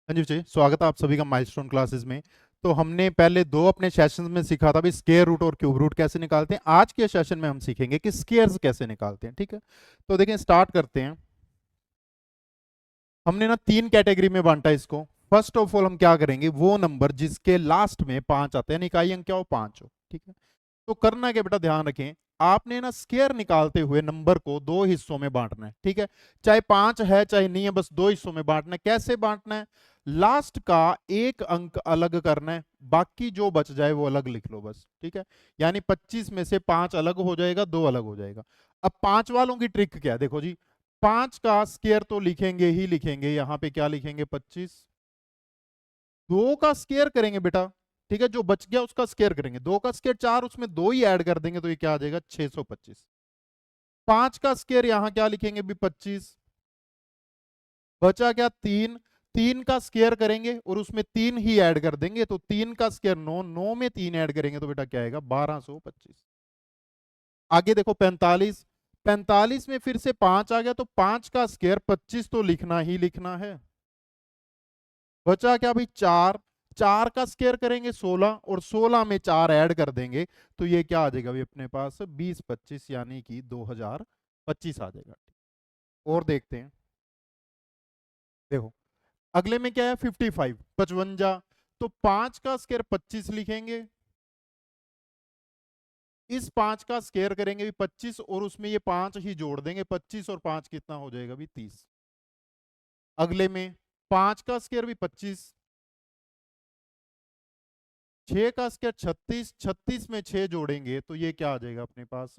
संजीव जी, स्वागत है आप सभी का माइलस्टोन क्लासेस में। तो हमने पहले दो अपने सेशंस में सीखा था भी स्क्वायर रूट और क्यूब रूट कैसे निकालते हैं। आज के सेशन में हम सीखेंगे कि स्क्वायर्स कैसे निकालते हैं। ठीक है, तो देखिए स्टार्ट करते हैं। हमने ना तीन कैटेगरी में बांटा इसको। फर्स्ट ऑफ ऑल हम क्या करेंगे, वो नंबर जिसके लास्ट में पांच आते हैं, इकाई अंक क्या हो, पांच हो। ठीक है, तो करना क्या बेटा, ध्यान रखें। आपने ना स्क्वायर निकालते हुए नंबर को दो हिस्सों में बांटना है। ठीक है, चाहे पांच है चाहे नहीं है, बस दो हिस्सों में बांटना है। कैसे बांटना है, लास्ट का एक अंक अलग करना है, बाकी जो बच जाए वो अलग लिख लो बस। ठीक है, यानी 25 में से पांच अलग हो जाएगा, दो अलग हो जाएगा। अब पांच वालों की ट्रिक क्या है, देखो जी। पांच का स्क्वायर तो लिखेंगे ही लिखेंगे, यहां पे क्या लिखेंगे, 25। दो का स्क्वायर करेंगे बेटा, ठीक है, जो बच गया उसका स्क्वायर करेंगे। दो का स्क्वायर चार, उसमें दो ही ऐड कर देंगे तो ये क्या आ जाएगा, 625। पांच का स्क्वायर यहां क्या लिखेंगे भी, 25। बचा क्या, तीन। तीन का स्क्वायर करेंगे और उसमें तीन ही ऐड कर देंगे, तो तीन का स्क्वायर नौ, नौ में तीन ऐड करेंगे तो बेटा क्या आएगा, 1225। आगे देखो 45। 45 में फिर से पांच आ गया, तो पांच का स्क्वायर 25 तो लिखना ही लिखना है। बचा क्या भाई, चार। चार का स्क्वायर करेंगे 16 और 16 में चार ऐड कर देंगे तो ये क्या आ जाएगा भाई अपने पास, 2025, यानी कि 2025 आ जाएगा। और देखते हैं, देखो अगले में क्या है, 55, 55। तो पांच का स्क्वायर 25 लिखेंगे, इस पांच का स्क्वायर करेंगे भी 25 और उसमें ये पांच ही जोड़ देंगे, 25 और पांच कितना हो जाएगा भी, 30। अगले में पांच का स्क्वायर भी 25, छह का स्क्वायर 36, 36 में छह जोड़ेंगे तो ये क्या आ जाएगा अपने पास,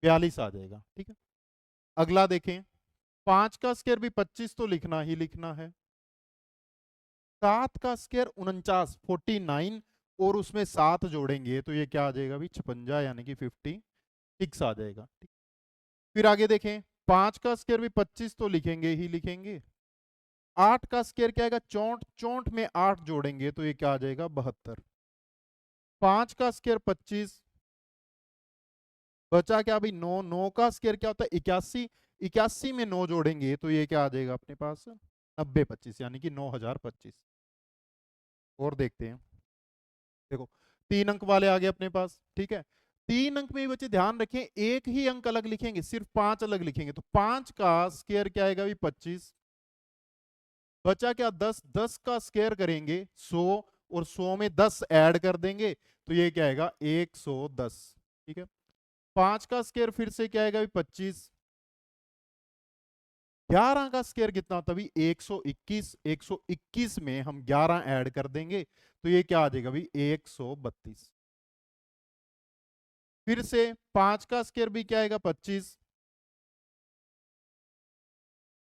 42 आ जाएगा। ठीक है, अगला देखें। पांच का स्क्वायर भी 25 तो लिखना ही लिखना है। सात का स्क्वायर 49, 49 और उसमें सात जोड़ेंगे तो ये क्या आ जाएगा भी, 56, यानी कि 56 आ जाएगा। ठीक। फिर आगे देखें, पांच का स्क्वायर भी 25 तो लिखेंगे ही लिखेंगे। आठ का स्क्वायर क्या आएगा, 64, 64 में आठ जोड़ेंगे तो ये क्या आ जाएगा, 72। पांच का स्क्वायर 25। बचा क्या भाई, नौ। नौ का स्क्वायर क्या होता है, 81। 81 में नौ जोड़ेंगे तो ये क्या आ जाएगा अपने पास, 9025, यानी कि 9025। और देखते हैं, देखो तीन अंक वाले आ गए अपने पास। ठीक है, तीन अंक में भी बच्चे ध्यान रखें, एक ही अंक अलग लिखेंगे, सिर्फ पांच अलग लिखेंगे। तो पांच का स्क्वायर क्या आएगा भी, 25। बचा क्या, 10। 10 का स्क्वायर करेंगे 100 और 100 में 10 ऐड कर देंगे तो ये क्या आएगा, 110। ठीक है, पांच का स्क्वायर फिर से क्या आएगा भी, 25। 11 का स्क्वायर कितना होता है, 121। 121 में हम 11 ऐड कर देंगे तो ये क्या आ जाएगा भाई, 132। फिर से पांच का स्क्वायर भी क्या आएगा, 25।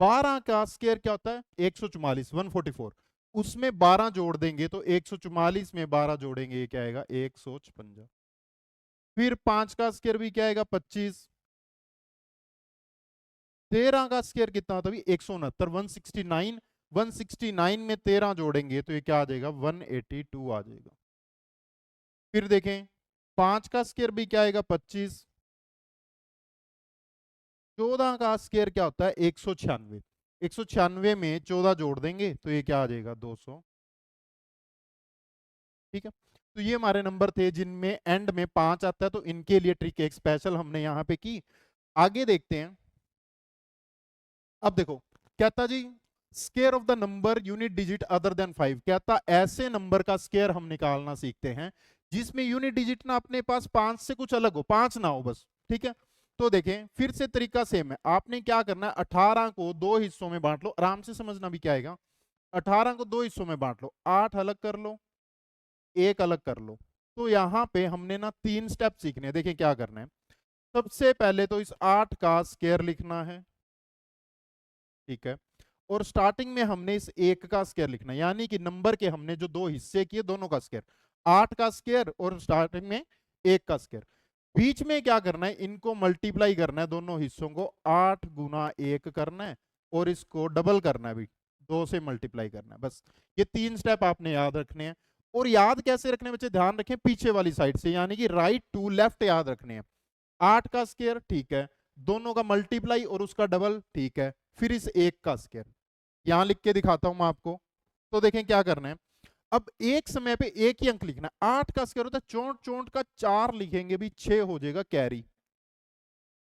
12 का स्क्वायर क्या होता है, 144, 144। उसमें 12 जोड़ देंगे तो 144 में 12 जोड़ेंगे ये क्या आएगा, 156। फिर पांच का स्क्वायर भी क्या आएगा, 25। 13 का स्क्वायर कितना होता है, 169, 169। 169 में 13 जोड़ेंगे तो ये क्या आ जाएगा, 182 आ जाएगा। फिर देखें, पांच का स्क्वायर भी क्या आएगा, 25। 14 का स्क्वायर क्या होता है, 196। 196 में 14 जोड़ देंगे तो ये क्या आ जाएगा, 200। ठीक है, तो ये हमारे नंबर थे जिनमें एंड में पांच आता है, तो इनके लिए ट्रिक एक स्पेशल हमने यहां पे की। आगे देखते हैं। अब देखो, कहता जी square of the number unit digit other than 5। कहता ऐसे नंबर का स्क्वायर हम निकालना सीखते हैं जिसमें यूनिट डिजिट ना अपने पास पांच से कुछ अलग हो, पांच ना हो बस। ठीक है, तो देखें फिर से तरीका सेम है। आपने क्या करना है, 18 को दो हिस्सों में बांट लो, आराम से समझना भी क्या आएगा। 18 को दो हिस्सों में बांट लो, आठ अलग कर लो, एक अलग कर लो। तो यहां पे हमने ना तीन स्टेप सीखने हैं। देखिए क्या करना है, सबसे पहले तो इस आठ का स्क्वायर लिखना है। ठीक है, और स्टार्टिंग में हमने इस एक का स्क्वायर लिखना है, यानी कि नंबर के हमने जो दो हिस्से किए दोनों का स्क्वायर, आठ का स्क्वायर और स्टार्टिंग में एक का स्क्वायर। बीच में क्या करना है, इनको मल्टीप्लाई करना है, दोनों हिस्सों को 8 गुना एक करना है और इसको डबल करना है भी, दो से मल्टीप्लाई करना है। बस ये तीन स्टेप आपने याद रखने हैं। और याद कैसे रखने बच्चे, ध्यान रखें पीछे वाली साइड से, यानी कि राइट टू लेफ्ट याद रखने हैं। आठ का स्क्वायर, ठीक है, दोनों का मल्टीप्लाई और उसका डबल, ठीक है, फिर इस एक का स्क्वायर। यहां लिख के दिखाता हूं मैं आपको। तो देखें क्या करना है, अब एक समय पे एक ही अंक लिखना है। 8 का स्क्वायर होता है चौंट, चौंट का 4 लिखेंगे भी 6 हो जाएगा कैरी।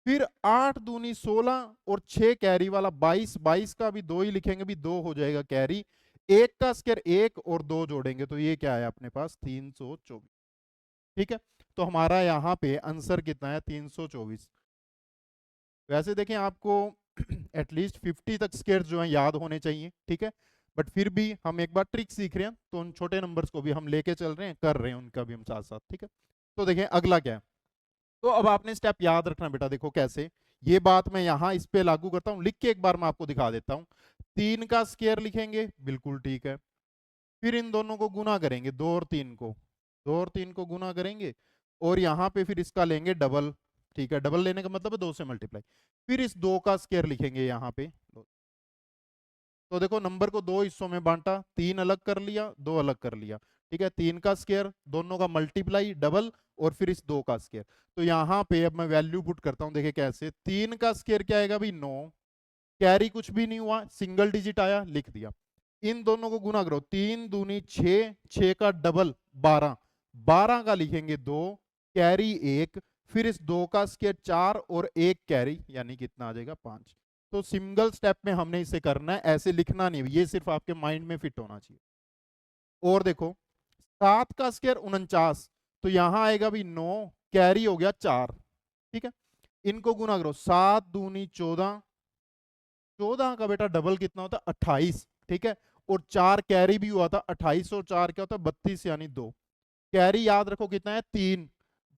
फिर 8 दूनी 16 और 6 कैरी वाला 22, 22 का भी 2 ही लिखेंगे भी 2 हो जाएगा कैरी। एक का स्क्वायर 1 और 2 जोड़ेंगे तो ये क्या है अपने पास 324। ठीक है, तो हमारा यहाँ पे आंसर कितना है 324। वैसे देखें आपको एटलीस्ट 50 तक स्क्वायर जो है याद होने चाहिए, ठीक है, बट फिर भी हम एक बार ट्रिक सीख रहे हैं तो उन छोटे नंबर्स को भी हम लेके चल रहे हैं, कर रहे हैं उनका भी हम साथ साथ। ठीक है, तो देखें अगला क्या है। तो अब आपने स्टेप याद रखना बेटा, देखो कैसे ये बात मैं यहां इस पे लागू करता हूं, लिख के एक बार मैं आपको दिखा देता हूं। 3 का स्क्वायर लिखेंगे, बिल्कुल ठीक है। फिर इन दोनों को गुना करेंगे, 2 और 3 को, 2 और 3 को गुना करेंगे और यहां पे फिर इसका लेंगे डबल। ठीक है, डबल लेने का मतलब है 2 से मल्टीप्लाई। फिर इस 2 का स्क्वायर लिखेंगे यहां पे। तो देखो नंबर को 2 हिस्सों में बांटा, 3 अलग कर लिया, 2 अलग कर लिया। ठीक है, 3 का स्क्वायर, दोनों का मल्टीप्लाई डबल और फिर इस 2 का स्क्वायर। तो यहां पे अब मैं वैल्यू पुट करता हूं, देखिए कैसे। 3 का स्क्वायर क्या आएगा भाई 9, कैरी कुछ भी नहीं हुआ, सिंगल डिजिट आया, लिख दिया। इन दोनों को गुना करो, 3 दूनी 6, 6 का डबल 12, 12 का लिखेंगे 2, कैरी 1, फिर इस 2 का स्क्वायर 4 और 1 कैरी, यानी कितना आ जाएगा 5। तो सिंगल स्टेप में हमने इसे करना है, ऐसे लिखना नहीं, ये सिर्फ आपके माइंड में फिट होना चाहिए। और देखो 7 का स्क्वायर 49, तो यहां आएगा भी 9, कैरी हो गया 4। ठीक है, इनको गुना करो, 7 दूनी 14, 14 का बेटा डबल कितना होता है 28। ठीक है, और 4 कैरी भी हुआ था, 28 और 4 क्या होता है 32, यानी 2 कैरी याद रखो कितना है 3।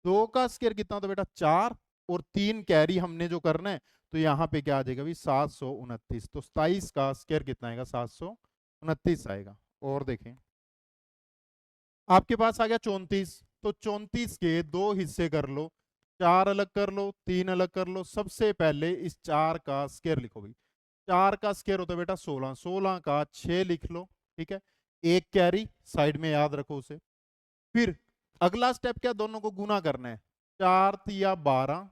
2 का स्क्वायर कितना होता है बेटा 4 और 3 कैरी हमने जो करना है, तो यहाँ पे क्या आ जाएगा भी 729। तो 27 का स्क्वायर कितना आएगा 729 आएगा। और देखें आपके पास आ गया 34, तो 34 के 2 हिस्से कर लो, 4 अलग कर लो, 3 अलग कर लो। सबसे पहले इस 4 का स्क्वायर लिखो भाई। 4 का स्क्वायर होता है बेटा 16, 16 का 6 लिख लो। ठीक है, एक कैरी साइड में याद रखो उसे। फिर अगला स्टेप क्या, दोनों को गुना करना है, 4 तिया 12,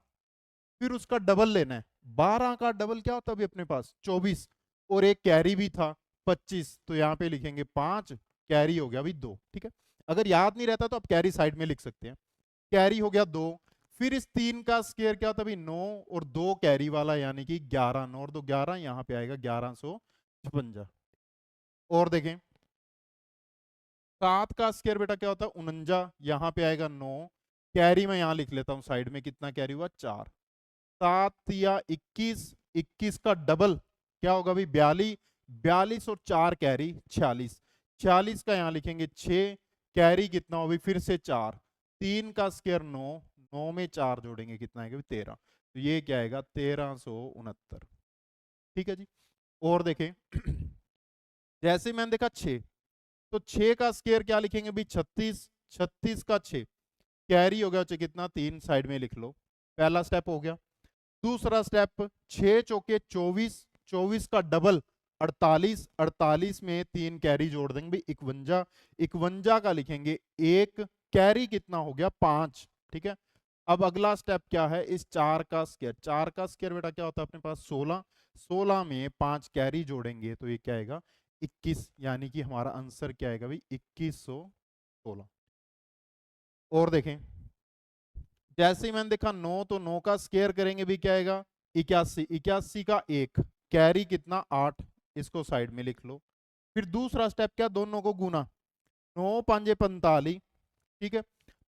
फिर उसका डबल लेना है। 12 का डबल क्या होता है अभी अपने पास 24, और एक कैरी भी था 25, तो यहाँ पे लिखेंगे 5, कैरी हो गया अभी 2। ठीक है, अगर याद नहीं रहता तो आप कैरी साइड में लिख सकते हैं। कैरी हो गया 2, फिर इस 3 का स्क्वायर क्या होता है 9 और 2 कैरी वाला, यानी कि 11, 9 और 2 11, यहाँ पे आएगा 1156। और देखें 7 का स्क्वायर बेटा क्या होता है 49, यहाँ पे आएगा 9, कैरी मैं यहाँ लिख लेता हूँ साइड में, कितना कैरी हुआ 4। 7 या 21, 21 का डबल क्या होगा भाई 42, 42 और 4 कैरी 46, 46 का यहाँ लिखेंगे 6, कैरी कितना हो भाई फिर से 4, 3 का स्क्वायर 9, 9 में 4 जोड़ेंगे कितना आएगा 13, तो ये क्या आएगा 1369। ठीक है जी। और देखें जैसे मैंने देखा 6, तो 6 का स्क्वायर क्या लिखेंगे भाई 36, 36 का 6 कैरी हो गया कितना 3, साइड में लिख लो। पहला स्टेप हो गया। दूसरा स्टेप 6 चौके 24, 24 का डबल 48, 48 में 3 कैरी जोड़ देंगे भाई 51, 51 का लिखेंगे 1, कैरी कितना हो गया 5। ठीक है, अब अगला स्टेप क्या है, इस 4 का स्क्वायर, 4 का स्क्वायर बेटा क्या होता है अपने पास 16, 16 में 5 कैरी जोड़ेंगे तो ये क्या आएगा 21, यानी कि हमारा आंसर क्या आएगा भाई 2116। और देखें जैसे ही मैंने देखा 9, तो 9 का स्क्वायर करेंगे भी क्या आएगा 81, 81 का 1, कैरी कितना 8, इसको साइड में लिख लो। फिर दूसरा स्टेप क्या, दोनों को गुना, 9 5 45। ठीक है,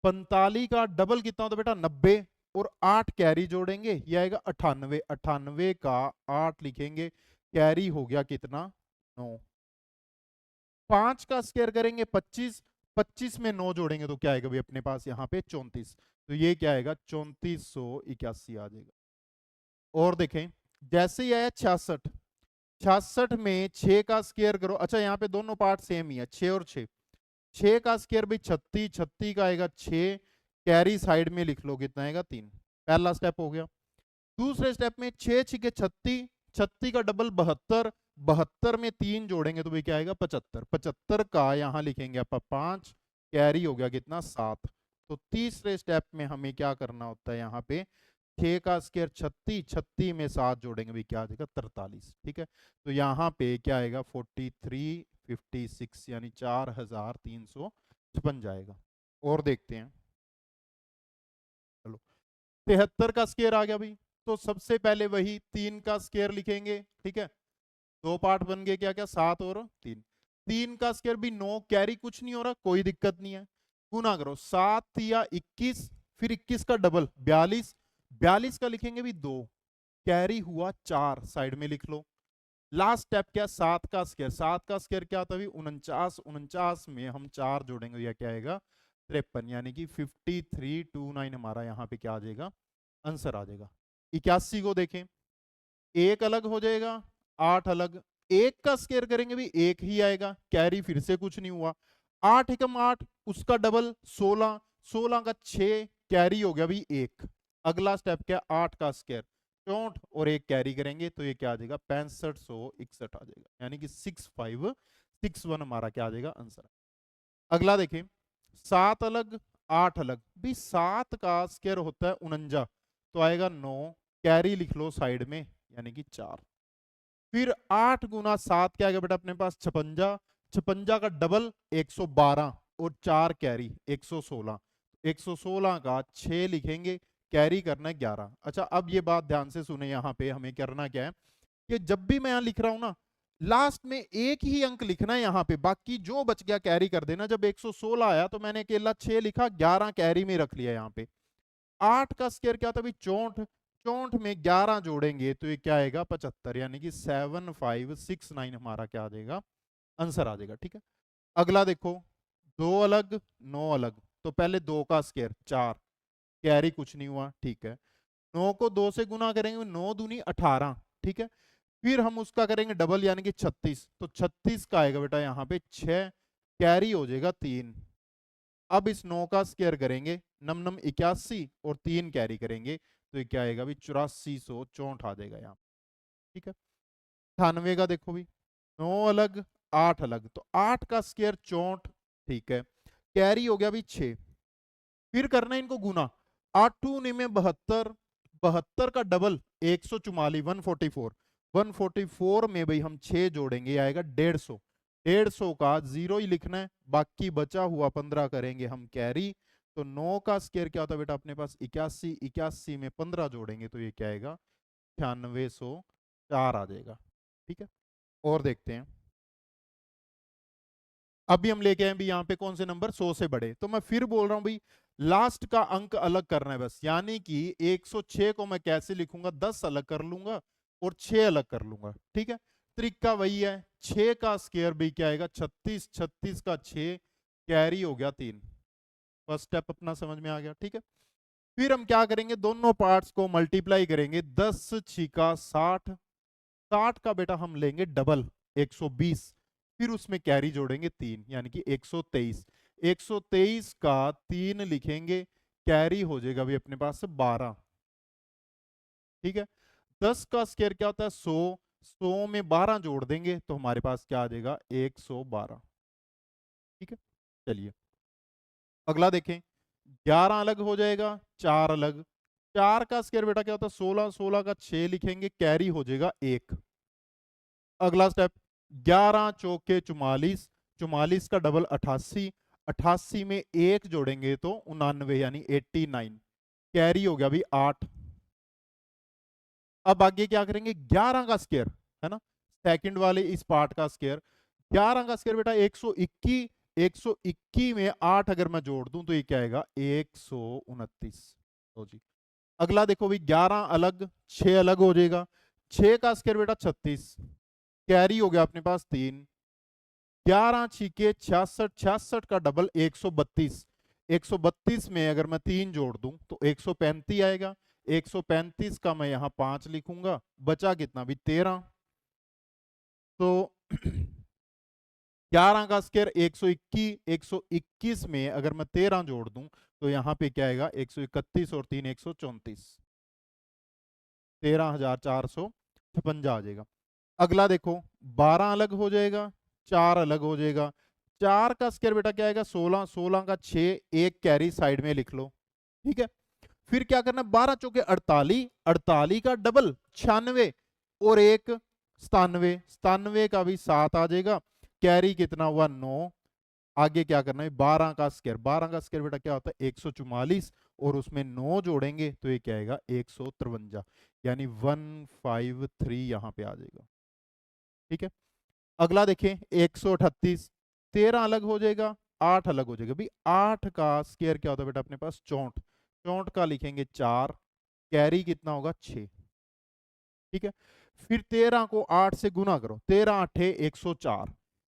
45 का डबल कितना होता है बेटा 90, और 8 कैरी जोड़ेंगे ये आएगा 98, 98 का 8 लिखेंगे, कैरी हो गया कितना 9। 5 का स्क्वायर करेंगे 25, 25 में 9 जोड़ेंगे तो क्या आएगा भाई अपने पास यहाँ पे 34, तो ये क्या आएगा 3481 आ जाएगा। और देखें जैसे ही आया 66, 66 में 6 का स्क्वायर करो, अच्छा यहाँ पे दोनों पार्ट सेम ही है 6 और 6, 6 का स्क्वायर भाई 36, 36 का आएगा 6, कैरी साइड में लिख लो कितना आएगा 3। पहला स्टेप हो गया। दूसरे स्टेप में 6 6 के 36, 36 का डबल 72, 72 में 3 जोड़ेंगे तो भाई क्या आएगा 75, 75 का यहाँ लिखेंगे आप 5, कैरी हो गया कितना 7। तो तीसरे स्टेप में हमें क्या करना होता है, यहाँ पे 6 का स्क्वायर 36, 36 में 7 जोड़ेंगे भी क्या आ जाएगा 43। ठीक है, तो यहाँ पे क्या आएगा 43 56 यानी 4356 जाएगा। और देखते हैं, चलो 73 का स्क्वायर आ गया भाई, तो सबसे पहले वही 3 का स्क्वायर लिखेंगे, ठीक है। दो पार्ट बन गए, क्या क्या, 7 और 3। 3 का स्क्वायर भी 9, कैरी कुछ नहीं हो रहा, कोई दिक्कत नहीं है। गुना करो, 7 या 21, फिर 21 का डबल 42, 42 का लिखेंगे भी 2, कैरी हुआ 4, साइड में लिख लो। लास्ट स्टेप क्या, 7 का स्क्वायर, 7 का स्क्वायर क्या होता है, 49, 49 में हम 4 जोड़ेंगे, यह क्या आएगा 53, यानी कि 5329 हमारा यहाँ पे क्या आ जाएगा, आंसर आ जाएगा। 81 को देखें, एक अलग हो जाएगा, 8 अलग, एक का स्क्वायर करेंगे भी एक ही आएगा, कैरी फिर से कुछ नहीं हुआ। 8 एकम 8, उसका डबल 16, 16 का 6, कैरी हो गया भी 1। अगला स्टेप क्या, 8 का स्क्वायर 64 और एक कैरी करेंगे तो ये क्या आ जाएगा 6561 आ जाएगा, यानी कि 6561 हमारा क्या आ जाएगा, आंसर। अगला देखें, 7 अलग 8 अलग, भी 7 का स्क्वायर होता है 49, तो आएगा 9, कैरी लिख लो साइड में, यानी कि 4। फिर 8 गुना 7 क्या आएगा बेटा अपने पास 56, 56 का डबल 112 और 4 कैरी 116, 116 का 6 लिखेंगे, कैरी करना है 11। अच्छा अब ये बात ध्यान से सुने, यहाँ पे हमें करना क्या है कि जब भी मैं यहाँ लिख रहा हूं ना, लास्ट में एक ही अंक लिखना है यहाँ पे, बाकी जो बच गया कैरी कर देना। जब 116 आया तो मैंने अकेला 6 लिखा, 11 कैरी में रख लिया यहाँ पे। 8 का स्क्वायर क्या था भाई 64, 64 में 11 जोड़ेंगे तो ये क्या आएगा 75, यानी कि 7569 हमारा क्या आ जाएगा, आंसर आ जाएगा, ठीक है। अगला देखो, 2 अलग 9 अलग, तो पहले 2 का स्क्वायर 4, कैरी कुछ नहीं हुआ, ठीक है। 9 को 2 से गुना करेंगे, 9 दूनी 18, ठीक है। फिर हम उसका करेंगे डबल, यानी कि 36, तो 36 का आएगा बेटा यहाँ पे 6, कैरी हो जाएगा 3। अब इस 9 का स्क्वायर करेंगे, नम नम 81 और 3 कैरी करेंगे तो ये क्या आएगा भी 8464 आ जाएगा यहाँ, ठीक है। 98 का देखो भी, 9 अलग 8 अलग, तो 8 का स्क्वायर 64, ठीक है, कैरी हो गया भी 6। फिर करना है इनको गुना, 8 2 में 72, 72 का डबल 144, 144, 144 में भाई हम 6 जोड़ेंगे आएगा 150, 150 का 0 ही लिखना है, बाकी बचा हुआ 15 करेंगे हम कैरी। तो 9 का स्क्वायर क्या होता है बेटा अपने पास 81, 81 में 15 जोड़ेंगे तो ये क्या आएगा 9604 आ जाएगा, ठीक है। और देखते हैं, अभी हम लेके आए भी यहाँ पे कौन से नंबर 100 से बड़े, तो मैं फिर बोल रहा हूं भाई लास्ट का अंक अलग करना है बस, यानी कि 106 को मैं कैसे लिखूंगा, 10 अलग कर लूंगा और 6 अलग कर लूंगा, ठीक है। तरीका वही है, 6 का स्क्वायर भी क्या आएगा 36, 36 का 6, कैरी हो गया 3। फर्स्ट स्टेप अपना समझ में आ गया, ठीक है। फिर हम क्या करेंगे, दोनों पार्ट्स को मल्टीप्लाई करेंगे, 10 छिका 60, 60 का बेटा हम लेंगे डबल 120, फिर उसमें कैरी जोड़ेंगे 3, यानी कि 123, 123 का 3 लिखेंगे, कैरी हो जाएगा भी अपने पास 12, ठीक है। 10 का स्क्वायर क्या होता है 100, 100 में 12 जोड़ देंगे तो हमारे पास क्या आ जाएगा 112, ठीक है। चलिए अगला देखें, 11 अलग हो जाएगा, 4 अलग, 4 का स्क्वायर बेटा क्या होता है 16, 16 का 6 लिखेंगे, कैरी हो जाएगा 1। अगला स्टेप, 11 चौके 44, 44 का डबल 88, 88 में 1 जोड़ेंगे तो 89, यानी 89, कैरी हो गया भी 8। अब आगे क्या करेंगे, 11 का स्क्वायर है ना, सेकंड वाले इस पार्ट का स्क्वायर, 11 का स्क्वायर बेटा 121, 121 में 8 अगर मैं जोड़ दूं तो ये क्या आएगा 129। तो जी अगला देखो भी, 11 अलग 6 अलग हो जाएगा, 6 का स्क्वायर बेटा 36, कैरी हो गया अपने पास 3, 11 छिके 66, 66 का डबल 132, 132 में अगर मैं 3 जोड़ दूं तो 135 आएगा, 135 का मैं यहाँ 5 लिखूंगा, बचा कितना भी 13। तो 11 का स्क्वायर 121, 121 में अगर मैं 13 जोड़ दूं तो यहाँ पे क्या आएगा 131 और 3 134, 13,456 आ जाएगा। अगला देखो, 12 अलग हो जाएगा, 4 अलग हो जाएगा, 4 का स्क्वायर बेटा क्या आएगा 16, 16 का 6, एक कैरी साइड में लिख लो, ठीक है। फिर क्या करना, 12 चौके 48, 48 का डबल 96 और एक 97, 97 का भी 7 आ जाएगा, कैरी कितना हुआ 9, आगे क्या करना है 12 का स्क्वायर, 12 का स्क्वायर बेटा क्या होता है 144, और उसमें 9 जोड़ेंगे तो ये क्या आएगा 153, यानी 153 यहां पे आ जाएगा। ठीक है, अगला देखें 138, 13 अलग हो जाएगा, 8 अलग हो जाएगा। भाई 8 का स्क्वायर क्या होता है बेटा अपने पास 64, 64 का लिखेंगे 4, कैरी कितना होगा 6। ठीक है, फिर 13 को 8 से गुना करो, 13 8 104,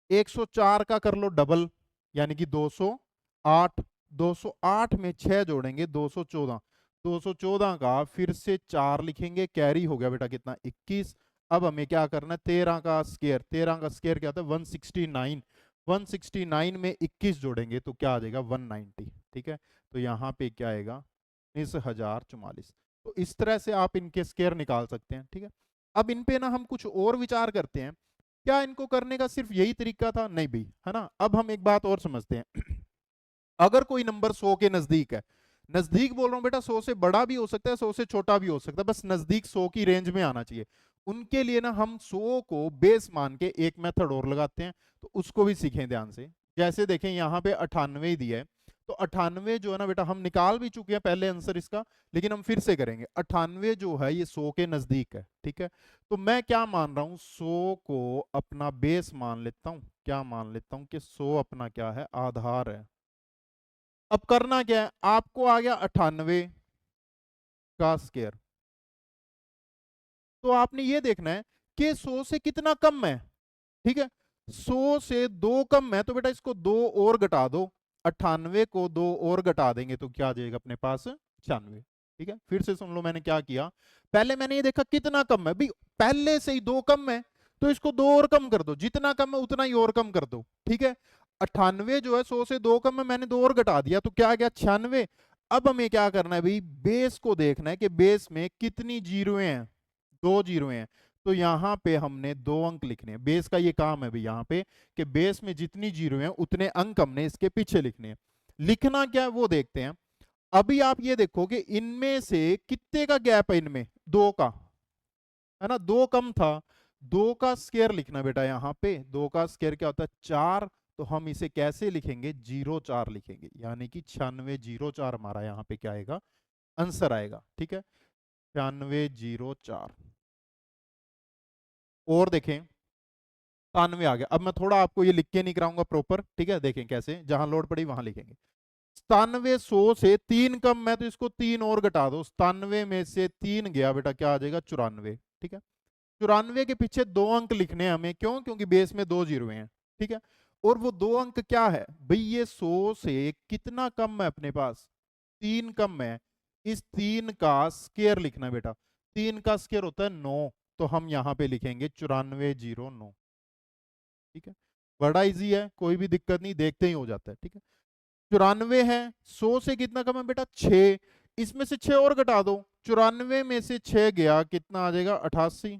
104 का कर लो डबल यानी कि 208, 208 में 6 जोड़ेंगे 214, 214 का फिर से 4 लिखेंगे, कैरी हो गया बेटा कितना 21। अब हमें क्या करना है 13 का स्क्वायर, 13 का स्क्वायर क्या होता है 169, 169 में 21 जोड़ेंगे तो क्या आ जाएगा 190। ठीक है, तो यहाँ पे क्या आएगा 19,044। तो इस तरह से आप इनके स्क्वायर निकाल सकते हैं। ठीक है, अब इन पे ना हम कुछ और विचार करते हैं, क्या इनको करने का सिर्फ यही तरीका था? नहीं भाई, है ना। अब हम एक बात और समझते हैं अगर कोई नंबर 100 के नजदीक है, नजदीक बोल रहा हूं बेटा 100 से बड़ा भी हो सकता है 100 से छोटा भी हो सकता है, बस नजदीक 100 की रेंज में आना चाहिए, उनके लिए ना हम 100 को बेस मान के एक मेथड और लगाते हैं, तो उसको भी सीखें ध्यान से। जैसे देखें यहाँ पे 98 दिया है, तो 98 जो है ना बेटा हम निकाल भी चुके हैं पहले आंसर इसका, लेकिन हम फिर से करेंगे। 98 जो है ये 100 के नजदीक है। ठीक है, तो मैं क्या मान रहा हूं 100 को अपना बेस मान लेता हूं, क्या मान लेता हूं कि 100 अपना क्या है आधार है। अब करना क्या है, आपको आ गया 98 का स्क्वायर, तो आपने ये देखना है कि 100 से कितना कम है। ठीक है, 100 से 2 कम है, तो बेटा इसको 2 और घटा दो, 98 को 2 और घटा देंगे तो क्या आ जाएगा अपने पास 96। ठीक है, फिर से सुन लो मैंने क्या किया, पहले मैंने ये देखा कितना कम है, भाई पहले से ही 2 कम है तो इसको 2 और कम कर दो, जितना कम है उतना ही और कम कर दो। ठीक है, 98 जो है 100 से 2 कम है, मैंने 2 और घटा दिया तो क्या आ गया 96। अब हमें क्या करना है भाई, बेस को देखना है कि बेस में कितनी जीरोएं हैं, 2 जीरोएं हैं, तो यहां पे हमने 2 अंक लिखने हैं। बेस का ये काम है भाई यहाँ पे कि बेस में जितनी जीरो हैं उतने अंक हमने इसके पीछे लिखने हैं। लिखना क्या है वो देखते हैं। अभी आप ये देखो कि इनमें से कितने का गैप है, इनमें 2 का, है ना, 2 कम था, 2 का स्क्वायर लिखना बेटा यहाँ पे, 2 का स्क्वायर क्या होता है 4, तो हम इसे कैसे लिखेंगे 04 लिखेंगे, यानी कि 9604 हमारा यहाँ पे क्या आएगा आंसर आएगा। ठीक है, 9604। और देखें 97 आ गया। अब मैं थोड़ा आपको ये लिख के नहीं कराऊंगा प्रॉपर, ठीक है, देखें कैसे, जहां लोड पड़ी वहां लिखेंगे। 97 100 से 3 कम है तो इसको 3 और घटा दो, 97 में से 3 गया बेटा क्या आ जाएगा 94। ठीक है, 94 के पीछे 2 अंक लिखने हैं हमें, क्यों, क्योंकि बेस में 2 जीरो हैं। ठीक है, और वो 2 अंक क्या है भाई, ये 100 से कितना कम है अपने पास 3 कम है, इस 3 का स्क्वायर लिखना है बेटा, 3 का स्क्वायर होता है 9, तो हम यहां पे लिखेंगे 9409। ठीक है, बड़ा इजी है, कोई भी दिक्कत नहीं, देखते ही हो जाता है। ठीक है, 94 है, 100 से कितना कम है बेटा 6, इसमें से 6 और घटा दो, 94 में से 6 गया कितना आ जाएगा 88।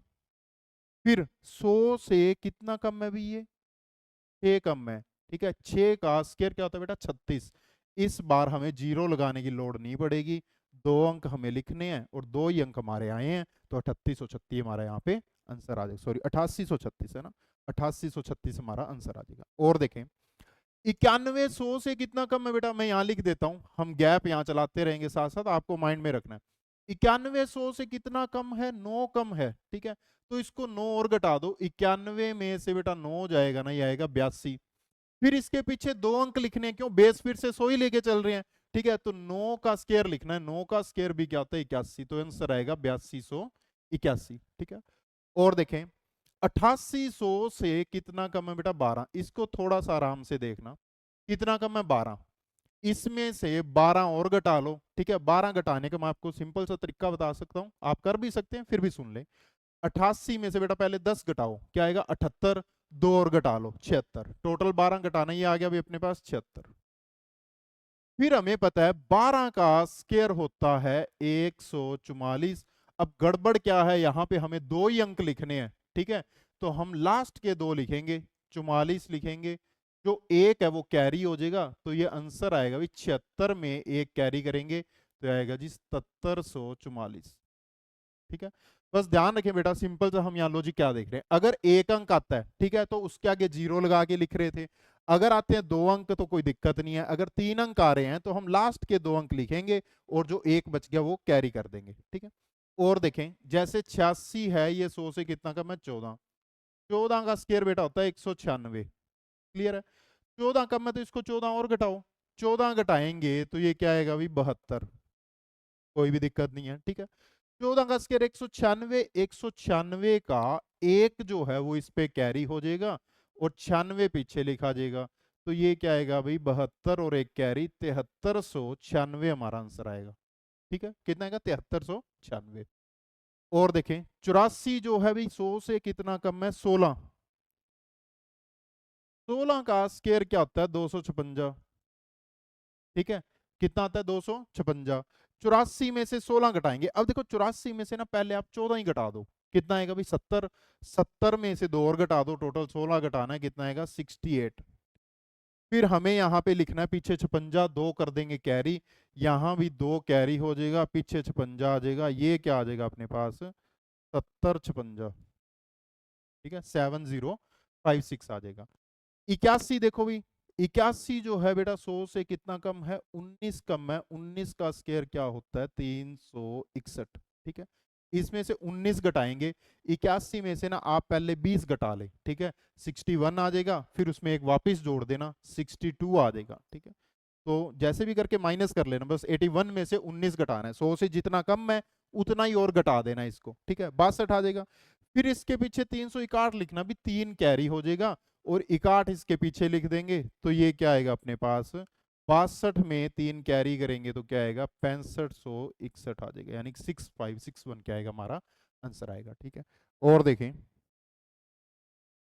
फिर 100 से कितना कम है भाई, ये 6 कम है। ठीक है, 6 का स्क्वायर क्या होता है बेटा 36। इस बार हमें जीरो लगाने की लोड नहीं पड़ेगी, 2 अंक हमें लिखने हैं और 2 ही अंक हमारे आए हैं, तो 3836 हमारा यहाँ पे आंसर आ जाएगा, सॉरी 8836 है ना, 8836 हमारा आंसर आ जाएगा। और देखें 91 100 से कितना कम है बेटा, मैं यहाँ लिख देता हूँ, हम गैप यहाँ चलाते रहेंगे साथ साथ, आपको माइंड में रखना है। 91 100 से कितना कम है 9 कम है। ठीक है, तो इसको 9 और घटा दो, 91 में से बेटा 9 जाएगा ना, ये आएगा 82। फिर इसके पीछे 2 अंक लिखने हैं, क्यों, बेस फिर से 100 ही लेके चल रहे हैं। ठीक है, तो 9 का स्क्वायर लिखना है, 9 का स्क्वायर भी क्या होता है 81, तो आंसर आएगा 8281। ठीक है, और देखें 8800 से कितना कम है बेटा 12, इसको थोड़ा सा आराम से देखना, कितना कम है 12, इसमें से 12 और घटा लो। ठीक है, 12 घटाने का मैं आपको सिंपल सा तरीका बता सकता हूं, आप कर भी सकते हैं, फिर भी सुन ले। 88 में से बेटा पहले 10 घटाओ, क्या आएगा 78, 2 और घटा लो 76, टोटल 12 घटाना, ये आ गया भी अपने पास 76। फिर हमें पता है 12 का स्क्वायर होता है 144। अब गड़बड़ क्या है, यहां पे हमें 2 ही अंक लिखने हैं। ठीक है, तो हम लास्ट के 2 लिखेंगे, 44 लिखेंगे, जो 1 है वो कैरी हो जाएगा, तो ये आंसर आएगा भाई 76 में 1 कैरी करेंगे तो आएगा जी 7744। ठीक है, बस ध्यान रखें बेटा, सिंपल सा हम यहाँ लॉजिक क्या देख रहे हैं, अगर एक अंक आता है ठीक है तो उसके आगे जीरो लगा के लिख रहे थे, अगर आते हैं दो अंक तो कोई दिक्कत नहीं है, अगर तीन अंक आ रहे हैं तो हम लास्ट के दो अंक लिखेंगे और जो एक बच गया वो कैरी कर देंगे, ठीक है। और देखें जैसे 86 है, ये 100 से कितना कम है, 14, 14 का स्क्वायर बेटा होता है 196, क्लियर है। 14 कम है तो इसको 14 और घटाओ, 14 घटाएंगे तो ये क्या आएगा भाई 72, कोई भी दिक्कत नहीं है, ठीक है। 14 का स्क्वायर 196, 196 का एक जो है वो इस पे कैरी हो जाएगा और 96 पीछे लिखा जाएगा, तो ये क्या आएगा भाई 72 और एक कैरी 7396 हमारा आंसर आएगा, ठीक है। कितना आएगा 7396। और देखें 84 जो है भाई 100 से कितना कम है, 16, 16 का स्क्वायर क्या होता है 256, ठीक है। कितना आता है 256, 84 में से 16 घटाएंगे, अब देखो 84 में से ना पहले आप 14 ही घटा दो, कितना आएगा भाई 70, 70 में से दो और घटा दो, टोटल 16 घटाना है, कितना आएगा 68। फिर हमें यहाँ पे लिखना है पीछे 56, दो कर देंगे कैरी, यहाँ भी दो कैरी हो जाएगा, पीछे 56 आ जाएगा, ये क्या आ जाएगा अपने पास 70 56, ठीक है 7056 आ जाएगा। 81 देखो भी, 81 जो है बेटा 100 से कितना कम है, 19 कम है, 19 का स्क्वायर क्या होता है 361, ठीक है। इसमें से 19 घटाएंगे, 81 में से ना आप पहले 20 घटा ले, ठीक है, 61 आ जाएगा, फिर उसमें एक वापस जोड़ देना 62 आ जाएगा, ठीक है। तो जैसे भी करके माइनस कर लेना, बस 81 में से 19 घटाना है, 100 से जितना कम है उतना ही और घटा देना इसको, ठीक है 62 आ जाएगा। फिर इसके पीछे 361 लिखना, भी 3 कैरी हो जाएगा और 61 इसके पीछे लिख देंगे, तो ये क्या आएगा अपने पास 62 में 3 कैरी करेंगे तो क्या आएगा 6561 आ जाएगा, यानी 6561 क्या आएगा हमारा आंसर आएगा, ठीक है। और देखें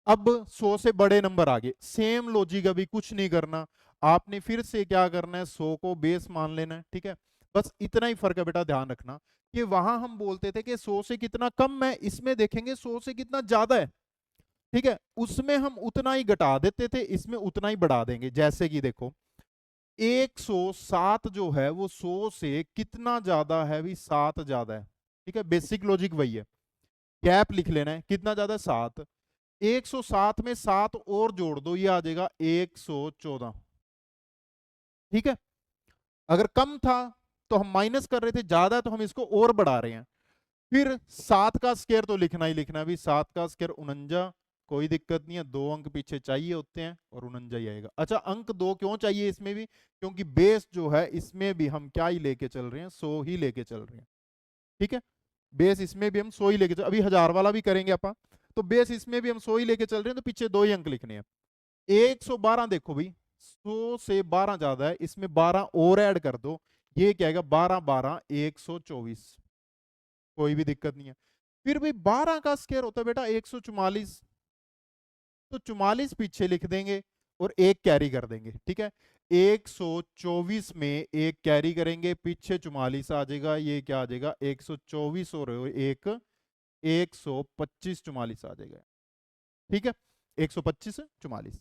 अब 100 से बड़े नंबर आगे सेम लॉजिक, अभी कुछ नहीं करना, आपने फिर से क्या करना है 100 को बेस मान लेना है, ठीक है। बस इतना ही फर्क है बेटा, ध्यान रखना कि वहां हम बोलते थे कि 100 से कितना कम है, इसमें देखेंगे 100 से कितना ज्यादा है, ठीक है, उसमें हम उतना ही घटा देते थे, इसमें उतना ही बढ़ा देंगे। जैसे कि देखो 107 जो है वो 100 से कितना ज्यादा है भी 7 ज्यादा है, ठीक है, बेसिक लॉजिक वही है, गैप लिख लेना है, कितना ज्यादा है 7, 107 में 7 और जोड़ दो, ये आ जाएगा 114, ठीक है। अगर कम था तो हम माइनस कर रहे थे, ज्यादा तो हम इसको और बढ़ा रहे हैं। फिर 7 का स्क्वायर तो लिखना ही लिखना है भी, 7 का स्क्वायर 49, कोई दिक्कत नहीं है, दो अंक पीछे चाहिए होते हैं और 49 ही आएगा। अच्छा अंक दो क्यों चाहिए इसमें भी, क्योंकि बेस जो है इसमें भी हम क्या ही लेके चल रहे हैं 100 ही लेके चल रहे हैं, ठीक है। बेस इसमें भी हम 100 ही लेके चल, अभी 1000 वाला भी करेंगे अपन, तो बेस इसमें भी हम 100 ही लेके चल रहे हैं, तो पीछे दो ही अंक लिखने हैं। 112 देखो भाई 100 से 12 ज्यादा है, इसमें 12 और ऐड कर दो, ये क्या आएगा 12 12 124, कोई भी दिक्कत नहीं है। फिर भी 12 का स्क्वायर होता है बेटा 144, तो 44 पीछे लिख देंगे और एक कैरी कर देंगे, ठीक है। 124 में एक कैरी करेंगे, पीछे 44 आ जाएगा, ये क्या आ जाएगा 124 और एक 125, 44 आ जाएगा, ठीक है 125 44।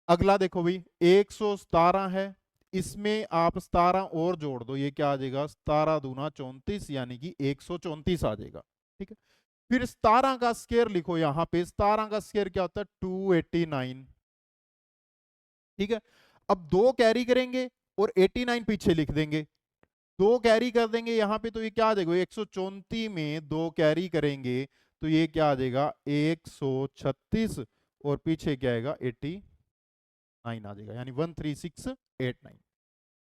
अगला देखो भाई 117 है, इसमें आप 17 और जोड़ दो, ये क्या आ जाएगा 17 दूना 34, यानी कि 134 आ जाएगा, ठीक है। फिर 17 का स्क्वायर लिखो, यहां पे 17 का स्क्वायर क्या होता है 289, ठीक है। अब दो कैरी करेंगे और 89 पीछे लिख देंगे, दो कैरी कर देंगे यहाँ पे, तो ये क्या आ जाएगा 134 में दो कैरी करेंगे तो ये क्या आ जाएगा 136 और पीछे क्या आएगा 89 आ जाएगा, यानी 13689।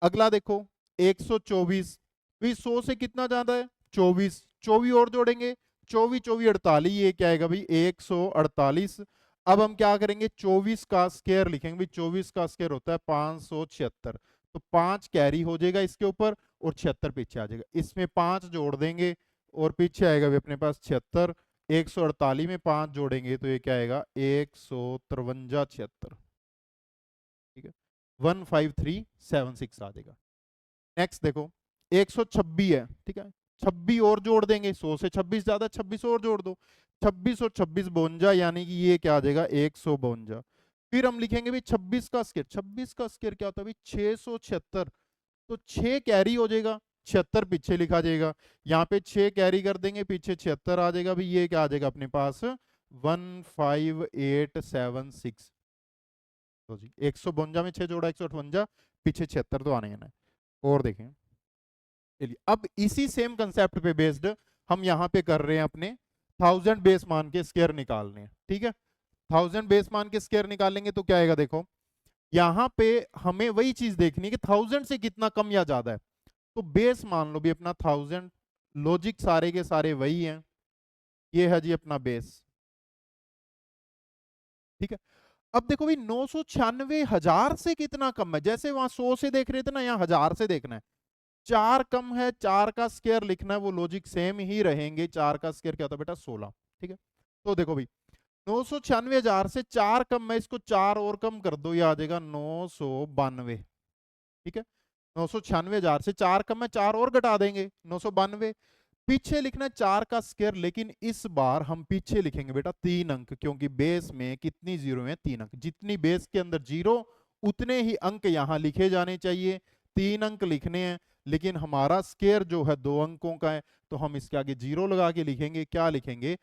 अगला देखो 124, 100 से कितना ज्यादा है 24, 24 और जोड़ेंगे, 24 24 48, ये क्या आएगा भाई 148। अब हम क्या करेंगे 24 का स्क्वायर लिखेंगे भाई, 24 का स्क्वायर होता है 576, तो 5 कैरी हो जाएगा इसके ऊपर और 76 पीछे आ जाएगा, इसमें 5 जोड़ देंगे और पीछे आएगा भी अपने पास 76, 148 में 5 जोड़ेंगे तो ये क्या आएगा 153 76, ठीक है 15376 आ जाएगा। नेक्स्ट देखो 126 है, ठीक है 26 और जोड़ देंगे, 100 से 26 ज्यादा, 26 और जोड़ दो, 26 और 26 52, यानी कि ये क्या आ जाएगा 152। फिर हम लिखेंगे भाई 26 का स्क्वायर, 26 का स्क्वायर क्या होता है भाई 676, तो 6 कैरी हो जाएगा 76 पीछे लिखा जाएगा, यहाँ पे 6 कैरी कर देंगे, पीछे 76 आ जाएगा भाई, ये क्या आ जाएगा अपने पास 15876। तो जी 152 में 6 जोड़ा 158, पीछे 76 तो आने ही ना। और देखें, चलिए अब इसी सेम कंसेप्ट पे बेस्ड हम यहाँ पे कर रहे हैं अपने 1000 बेस मान के स्क्वायर निकालने हैं, ठीक है। 1000 बेस मान के स्क्वायर निकालेंगे तो क्या आएगा, देखो यहाँ पे हमें वही चीज देखनी है कि 1000 से कितना कम या ज्यादा है। तो बेस मान लो भी अपना 1000, लॉजिक सारे के सारे वही हैं, ये है जी अपना बेस, ठीक है। अब देखो भाई 996,000 से कितना कम है, जैसे वहां 100 से देख रहे थे ना, यहाँ 1000 से देखना है। 4 कम है, 4 का स्क्वायर लिखना है, वो लॉजिक सेम ही रहेंगे। 4 का स्क्वायर क्या होता है बेटा 16, ठीक है। तो देखो भाई 996,000 से 4 कम है, इसको 4 और कम कर दो, ये आ जाएगा 992, ठीक है। 996,000 से 4 कम है, 4 और घटा देंगे 992। पीछे लिखना है 4 का स्क्वायर, लेकिन इस बार हम पीछे लिखेंगे बेटा 3 अंक, क्योंकि बेस में कितनी जीरो है, 3 अंक। जितनी बेस के अंदर जीरो उतने ही अंक यहां लिखे जाने चाहिए, 3 अंक लिखने हैं। लेकिन हमारा स्क्वायर जो है 2 अंकों का है, तो हम इसके आगे जीरो लगा के लिखेंगे, क्या लिखेंगे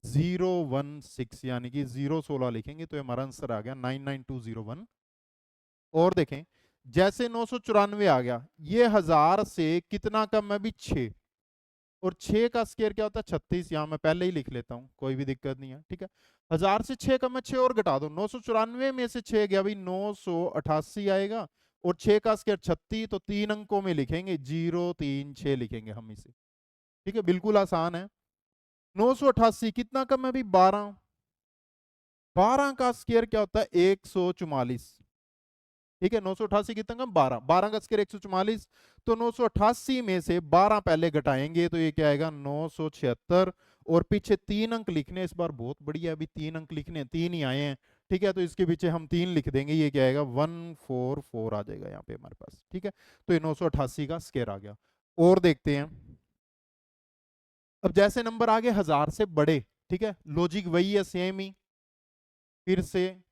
016, यानी कि 016 लिखेंगे, तो हमारा आंसर आ गया 99201। और देखें जैसे 994 आ गया, ये 1000 से कितना कम है भी 6, और 6 का स्क्वायर क्या होता है 36, यहां मैं पहले ही लिख लेता हूं, कोई भी दिक्कत नहीं है, ठीक है। 1000 से 6 कम है, 6 और घटा दो, 994 में से 6 गया भाई 988 आएगा, और 6 का स्क्वायर 36, तो 3 अंकों में लिखेंगे 036 लिखेंगे हम इसे, ठीक है। बिल्कुल आसान है। 988 कितना कम है भाई 12, 12 का स्क्वायर क्या होता है 144, ठीक है। 988 कितना कम 12, 12 का स्क्वायर 144, तो 988 में से 12 पहले घटाएंगे, तो ये क्या आएगा 976, और पीछे 3 अंक लिखने, इस बार बहुत बढ़िया अभी 3 अंक लिखने, 3 ही आए हैं, ठीक है। तो इसके पीछे हम 3 लिख देंगे, ये क्या आएगा 144 आ जाएगा यहाँ पे हमारे पास, ठीक है। तो ये 988 का स्क्वायर आ गया। और देखते हैं, अब जैसे नंबर आगे 1000 से बड़े, ठीक है, लॉजिक वही है सेम ही, फिर से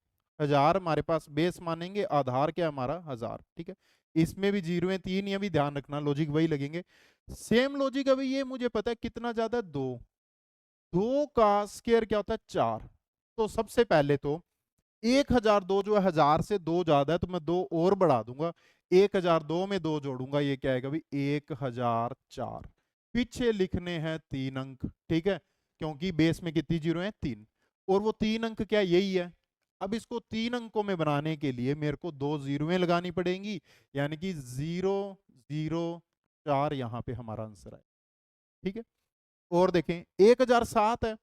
1000 हमारे पास बेस मानेंगे, आधार क्या हमारा 1000, ठीक है। इसमें भी जीरो है, 3 ये भी ध्यान रखना, लॉजिक वही लगेंगे। सेम लॉजिक अभी ये मुझे पता है कितना ज्यादा 2, 2 का स्क्वायर क्या होता है 4, तो सबसे पहले तो 1002 जो है 1000 से 2 ज्यादा है, तो मैं 2 और बढ़ा दूंगा, 1002 में 2 जोड़ूंगा, ये क्या आएगा भाई 1004। पीछे लिखने हैं 3 अंक, ठीक है, क्योंकि बेस में कितनी जीरो है 3, और वो 3 अंक क्या यही है। अब इसको 3 अंकों में बनाने के लिए मेरे को 2 जीरोएं लगानी पड़ेंगी, यानी कि 004 यहाँ पे हमारा आंसर है, ठीक है। और देखें 1007 है,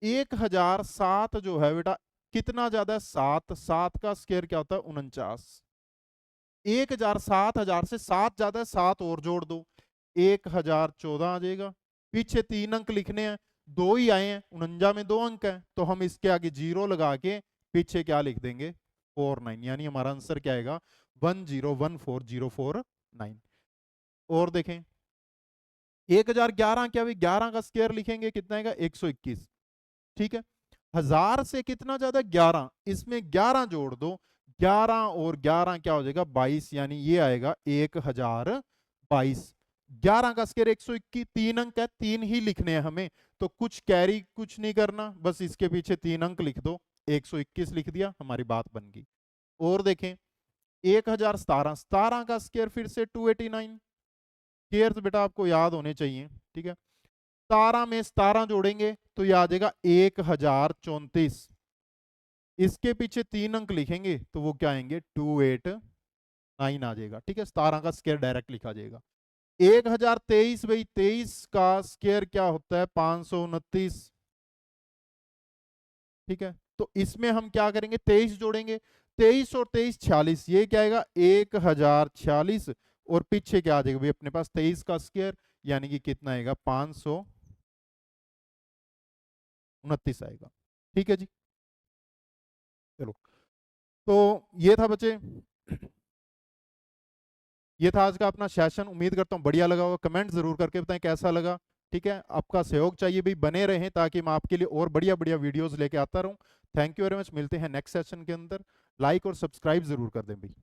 1007 जो है बेटा कितना ज्यादा है 7, 7 का स्क्वायर क्या होता है 49, 1007 से 7 ज्यादा है, 7 और जोड़ दो 1014 आ जाएगा। पीछे 3 अंक लिखने हैं, 2 ही आए हैं, 49 में 2 अंक है, तो हम इसके आगे जीरो लगा के पीछे क्या लिख देंगे 49, यानी हमारा आंसर क्या आएगा 1014049। और देखें 1011 क्या भाई 11 का स्क्वायर लिखेंगे, कितना आएगा 121, ठीक है। 1000 से कितना ज्यादा 11, इसमें 11 जोड़ दो, 11 और 11 क्या हो जाएगा 22, यानी ये आएगा 1022। 11 का स्क्वायर 121, 3 अंक है, 3 ही लिखने हैं हमें, तो कुछ कैरी कुछ नहीं करना, बस इसके पीछे 3 अंक लिख दो, 121 लिख दिया, हमारी बात बन गई। और देखें 1017, 17 का स्क्वायर फिर से 289, स्क्वायर बेटा आपको याद होने चाहिए, ठीक है। 17 में 17 जोड़ेंगे तो यह आ जाएगा 1034, इसके पीछे 3 अंक लिखेंगे तो वो क्या आएंगे 289 आ जाएगा, ठीक है। 17 का स्क्वायर डायरेक्ट लिखा जाएगा। 1023 भाई 23 का स्क्वायर क्या होता है 529, ठीक है। तो इसमें हम क्या करेंगे 23 जोड़ेंगे, 23 और 23 46, ये क्या आएगा 1046, और पीछे क्या आ जाएगा भाई अपने पास 23 का स्क्वायर, यानी कि कितना आएगा 529 आएगा, ठीक है जी। चलो, तो ये था बच्चे, ये था आज का अपना सेशन। उम्मीद करता हूँ बढ़िया लगा होगा, कमेंट जरूर करके बताएं कैसा लगा, ठीक है। आपका सहयोग चाहिए भाई, बने रहें ताकि मैं आपके लिए और बढ़िया बढ़िया वीडियोस लेके आता रहूं। थैंक यू वेरी मच, मिलते हैं नेक्स्ट सेशन के अंदर। लाइक और सब्सक्राइब जरूर कर दें भाई।